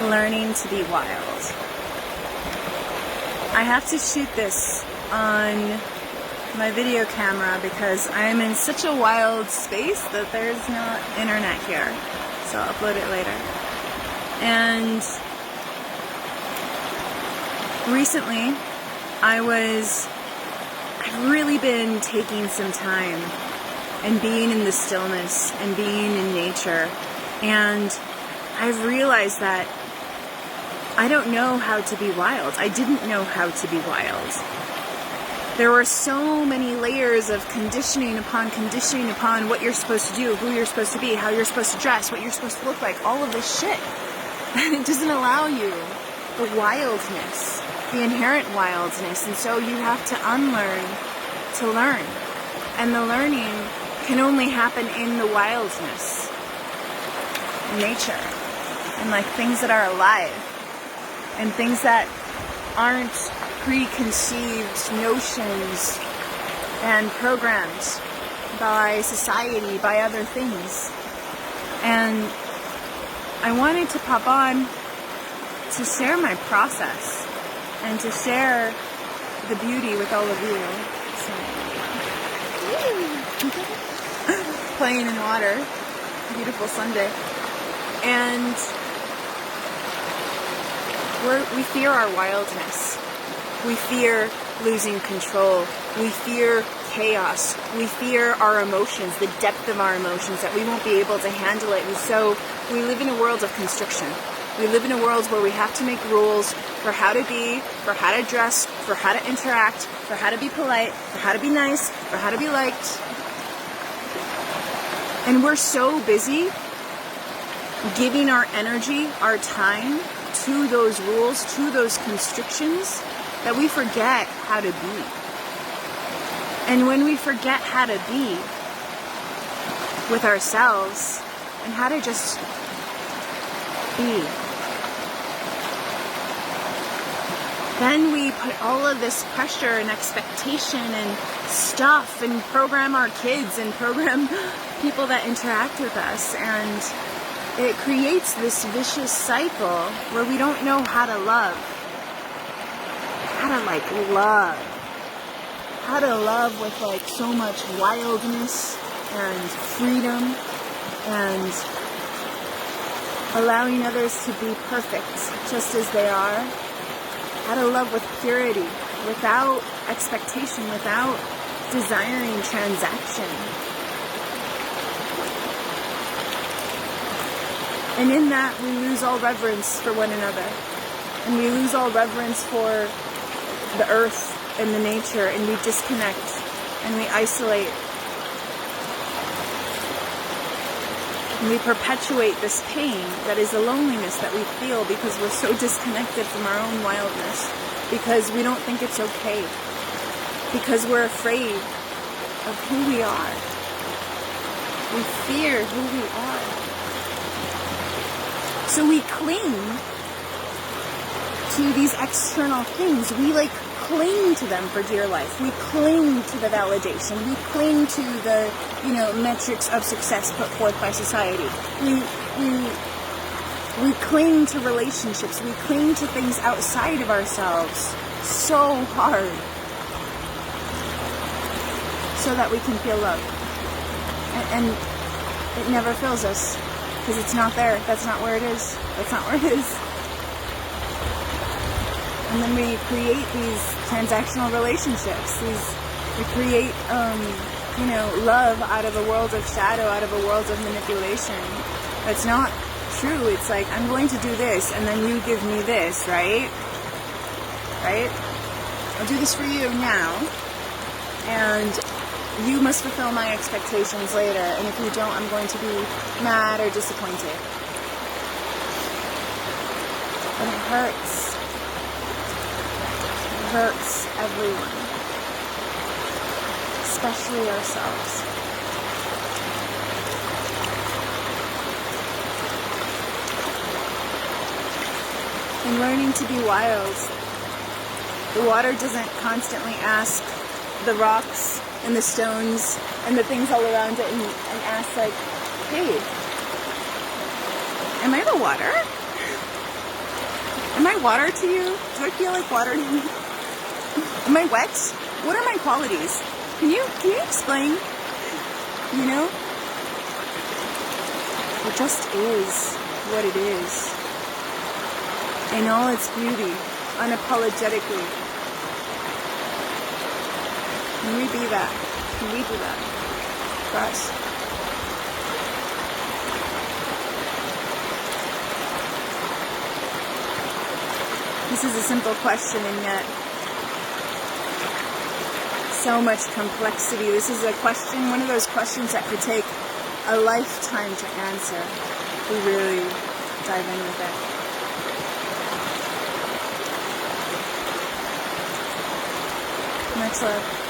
learning to be wild. I have to shoot this on my video camera because I'm in such a wild space that there's not internet here. So I'll upload it later. And recently I've really been taking some time and being in the stillness and being in nature, and I've realized that I don't know how to be wild. I didn't know how to be wild. There were so many layers of conditioning upon what you're supposed to do, who you're supposed to be, how you're supposed to dress, what you're supposed to look like, all of this shit. It doesn't allow you the wildness, the inherent wildness, and so you have to unlearn to learn. And the learning can only happen in the wildness, in nature, and like things that are alive, and things that aren't preconceived notions and programs by society, by other things. And I wanted to pop on to share my process and to share the beauty with all of you. Playing in water, beautiful Sunday. And we fear our wildness. We fear losing control. We fear chaos. We fear our emotions, the depth of our emotions, that we won't be able to handle it. And so we live in a world of constriction. We live in a world where we have to make rules for how to be, for how to dress, for how to interact, for how to be polite, for how to be nice, for how to be liked. And we're so busy giving our energy, our time to those rules, to those constrictions, that we forget how to be. And when we forget how to be with ourselves and how to just be, then we put all of this pressure and expectation and stuff and program our kids and program people that interact with us, and it creates this vicious cycle where we don't know how to love. How to love with like so much wildness and freedom and allowing others to be perfect just as they are. How to love with purity, without expectation, without desiring transaction. And in that, we lose all reverence for one another. And we lose all reverence for the earth and the nature, and we disconnect and we isolate. And we perpetuate this pain that is the loneliness that we feel because we're so disconnected from our own wildness, because we don't think it's okay, because we're afraid of who we are. We fear who we are. So we cling to these external things. We cling to them for dear life. We cling to the validation. We cling to the, metrics of success put forth by society. We cling to relationships. We cling to things outside of ourselves so hard so that we can feel love. And it never fills us because it's not there. That's not where it is. That's not where it is. And then we create these transactional relationships. We create, love out of a world of shadow, out of a world of manipulation. That's not true. It's like, I'm going to do this, and then you give me this, right? Right? I'll do this for you now, and you must fulfill my expectations later. And if you don't, I'm going to be mad or disappointed. But it hurts. Hurts everyone, especially ourselves. In learning to be wild, the water doesn't constantly ask the rocks and the stones and the things all around it and ask like, hey, am I the water? Am I water to you? Do I feel like water to you? Am I wet? What are my qualities? Can you explain? You know? It just is what it is. In all its beauty, unapologetically. Can we be that? Can we do that? Gosh. This is a simple question, and yet so much complexity. This is a question, one of those questions that could take a lifetime to answer if we really dive in with it. Much love.